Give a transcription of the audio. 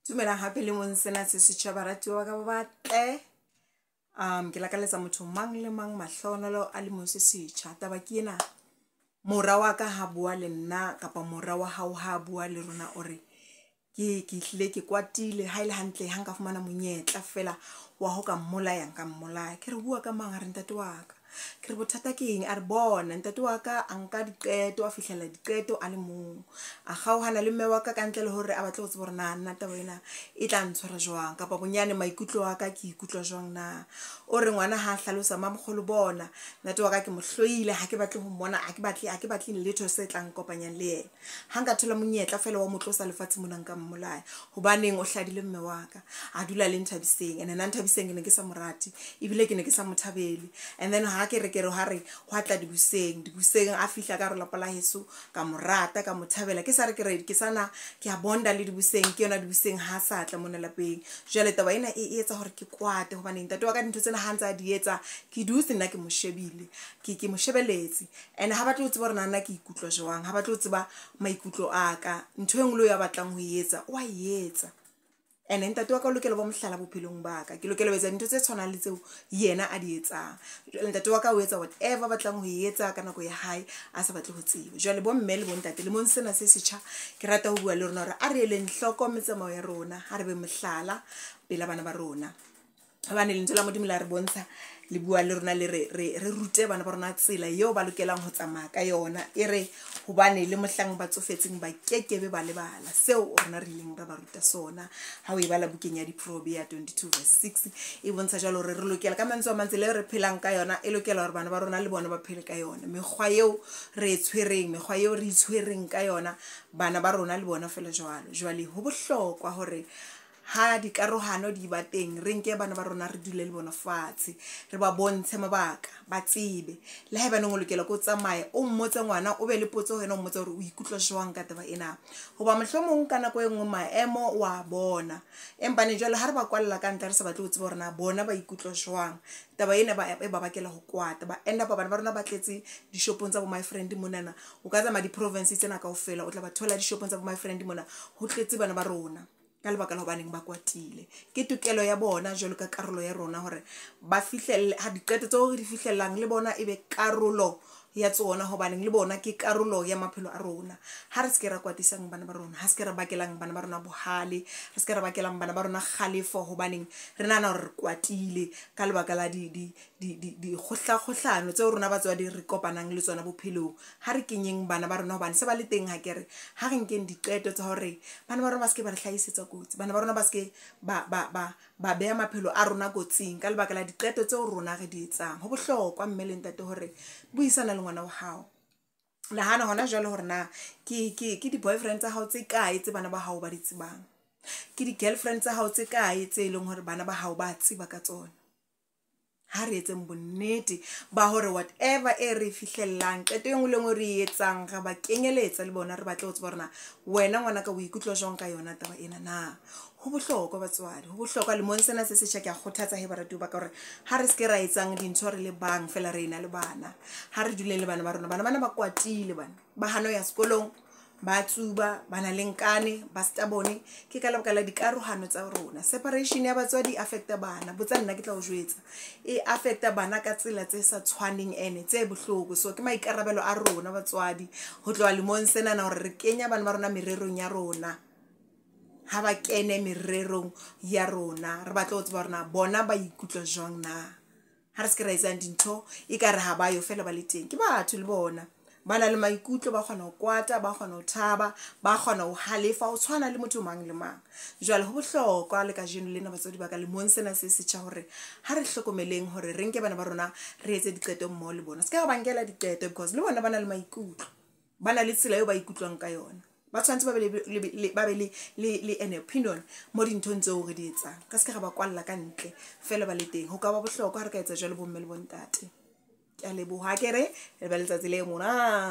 Tumela hape le mong sena se setjhaba ratuwa ka batle. Ke la ka letsa motho mang le mang mahlonolo a le mo se setjha. Taba ke ena mora wa ka ha bua le nna kapa mora wa hao ha bua le rona ore ke hlile ke kwatile ha ile hantle ha nka fumana monyetla fela wa ho ka mmolaya nka mmolaya. Ke re bua ka mang re ntate wa ka. Ke re bothata ke eng a re bona ntate wa ka a nka diqeto a fihlela diqeto a le mong a kgaohana le mme wa ka ka ntle le hore a batle go tseba hore na nna taba ena e tla ntshwara jwang kapa bonyane maikutlo wa ka ke ikutlwa jwang na o re ngwana ha hlalosa mamogolo bona ntate wa ka ke mohloile ha ke batle ho mmona ha ke batle letho se tlang kopanyang le yena ha nka thola monyetla fela wa motlosa lefatshe mona nka mmolaya hobaneng o hladile mme wa ka a dula le Nthabiseng ene nna Nthabiseng ke ne ke sa morati ebile ke ne ke sa mothabele and then ha ke re ha re ho atla dibuseng a fihla ka re lapa la heso ka morata ka mothabela ke sa re ke sana ke a bonda le dibuseng ke yona dibuseng ha sa tla mona lapeng jwale taba ena e etsa hore ke kwate hobane ntate wa ka dintho tsena ha ntse a di etsa ke dutse nna ke mo shebile ke mo shebeletse and ha batle ho tseba hore nna ke ikutlwa jwang ha batle ho tseba maikutlo a ka ntho engwe le ya batlang ho etsa wa etsa and ntate wa ka o lokela ba mohlala bophelong ba ka ke lokela ho etsa dintho tse tshwanang le tseo yena a di etsang ntate wa ka o etsa whatever batlang ho etsa ka nako ya hae a sa batle ho tseba jwale bo mme le bo ntate le mong sena se setjha ke rata ho bua le rona hore a re eleng hloko metsamao ya rona ha re be mohlala pela bana ba rona hobane lentswe la modimo la re bontsha le bua le rona le re rute bana ba rona tsela eo ba lokelang ho tsamaya ka yona e re hobane le mohlang ba tsofetseng ba kekebe ba lebala seo rona re ileng ra ba ruta sona ha o e bala bukeng ya Diprobe ya 22:6 e bontsha jalo re lokela ka mantswe a mantse le re phelang ka yona e lokela hore bana ba rona le bona ba phele ka yona mekgwa eo re tshwereng mekgwa eo re tshwereng ka yona bana ba rona le bona fela jwale ho bohlokwa hore ha dikarohano di ba teng re nke bana ba rona re dule le bona fatshe re ba bontshe mabaka ba tsebe le ha bana o lokela go tsamaya o mmotse ngwana o be le potso wena o mmotse hore o ikutlwa jwang ka taba ena hoba mohlomong kana go engwe maemo wa bona empa ne jwale ha re ba kwalla ka ntle re sa batle ho tseba hore na bona ba ikutlwa jwang taba ena ba bakela ho kwata ba enda bana ba rona ba tletse dishopong tsa bo my friend monana o ka tsama di-province tsena kaofela o tla ba thola dishopong tsa bo my friend mona ho tletse bana ba rona ka lebaka la hobaneng ba kwatile ke tokelo ya bona jwalo ka karolo ya rona hore ba fihlelle ha diqeto tseo re di fihlellang le bona ebe karolo ya tsona hobaneng le bona ke karolo ya maphelo a rona ha re se ke ra kwatisang bana ba rona ha se ke ra bakelang bana ba rona bohale re se ke ra bakelang bana ba rona kgalefo hobaneng re nana hore re kwatile ka lebaka la di kgohlano tseo rona batswadi re kopanang le tsona bophelong ha re kenyeng bana ba rona hobane se ba le teng ha ke re ha re nkeng diqeto tsa hore bana ba rona ba se ke ba re hlahisetsa kotsi bana ba rona ba se ke ba beha maphelo a rona kotsing ka lebaka la diqeto tseo rona re di etsang ho bohlokwa mme le ntate hore buisana le ngwana wa hao nahana hona jwale hore na ke di-boyfriend tsa hao tse kae tse bana ba hao ba di tsebang ke di-girlfriend tsa hao tse kae tse leng hore bana ba hao ba tseba ka tsona ha re etseng bonnete ba hore whatever e re fihlellang qeto engwe le engwe re etsang ga ba kenyeletsa le bona re batle ho tseba hore na wena ngwana ka o ikutlwa jwang ka yona taba ena na ho bohlokwa batswadi ho bohlokwa le mong sena se setjha ke a kgothatsa he baratu ba ka hore ha re se ke ra etsang dintho re le bang fela re ena le bana ha re duleng le bana ba rona bana ba kwatile bana ba hano ya sekolong ba tsuba bana lenkane ba stabone ke ka lebaka la dikarohano tsa rona separation ya batswadi affecta bana botsa nna ke tla o jwetsa e affecta bana ka tsela tse sa tshwaneng ene tse bohloko so ke maikarabelo a rona batswadi ho tloa lemong sena na hore re kenya bana ba rona mererong ya rona ha ba kene mererong ya rona re batla ho tseba hore bona ba ikutlwa jwang na ha re se ke ra etsa dintho e ka re ha ba yo fela ba le teng ke batho le bona ba na le maikutlo ba kgona ho kwata ba kgona ho thaba ba kgona ho halefa ho tshwana le motho mang le mang jwale ho bohlokwa le ka jeno lena batswadi ba ka le mong sena se setjha hore ha re hlokomeleng hore re nke bana ba rona re etse diqeto mmoho le bona se ka ba nkela diqeto because le bona ba na le maikutlo ba na le tsela eo ba ikutlwang ka yona ba tshwantse ba be le an opinion mo dinthong tseo re di etsang ka se ka ba kwalla ka ntle fela ba le teng ho ka ba bohlokwa ha re ka etsa jwalo bo mme le bo ntate ke a leboha ke re le ba letsatsi le mona